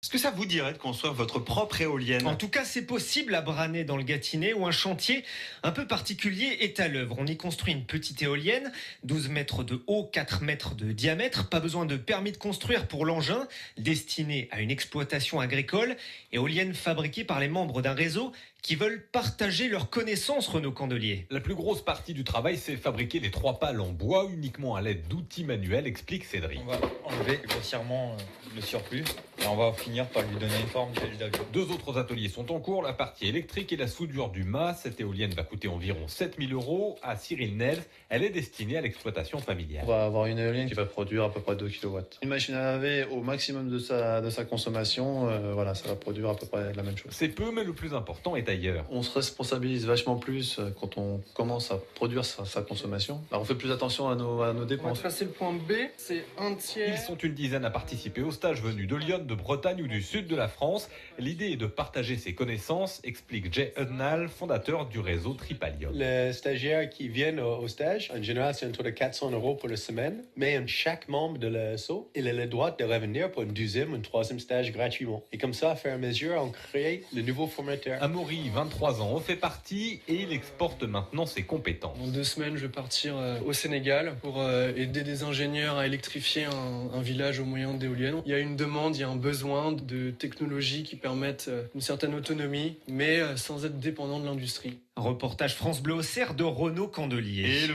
Est-ce que ça vous dirait de construire votre propre éolienne? En tout cas, c'est possible à Branay dans le Gâtinais où un chantier un peu particulier est à l'œuvre. On y construit une petite éolienne, 12 mètres de haut, 4 mètres de diamètre. Pas besoin de permis de construire pour l'engin, destiné à une exploitation agricole. Éolienne fabriquée par les membres d'un réseau qui veulent partager leurs connaissances, Renaud Candelier. La plus grosse partie du travail, c'est fabriquer les 3 pales en bois uniquement à l'aide d'outils manuels, explique Cédric. On va enlever grossièrement le surplus et on va finir par lui donner une forme d'avion. 2 autres ateliers sont en cours, la partie électrique et la soudure du mât. Cette éolienne va coûter environ 7 000 €. À Cyril Nels, elle est destinée à l'exploitation familiale. On va avoir une éolienne qui va produire à peu près 2 kW. Une machine à laver au maximum de sa consommation, ça va produire à peu près la même chose. C'est peu, mais le plus important est ailleurs. On se responsabilise vachement plus quand on commence à produire sa consommation. Alors on fait plus attention à nos On va dépenses. tracer le point B, c'est un tiers. Ils sont une dizaine à participer au stage venus de Lyon, de Bretagne ou du sud de la France. L'idée est de partager ses connaissances, explique Jay Hudnall, fondateur du réseau Tripalium. Les stagiaires qui viennent au stage, en général, c'est autour de 400 € pour la semaine. Mais chaque membre de l'ASSO, il a le droit de revenir pour une deuxième ou une troisième stage gratuitement. Et comme ça, à faire mesure, on crée le nouveau formateur. Amaury, 23 ans, en fait partie et il exporte maintenant ses compétences. Dans 2 semaines, je vais partir au Sénégal pour aider des ingénieurs à électrifier un village au moyen d'éoliennes. Il y a une demande, il y a un besoin de technologies qui permettent une certaine autonomie, mais sans être dépendant de l'industrie. Reportage France Bleu Auxerre de Renaud Candelier.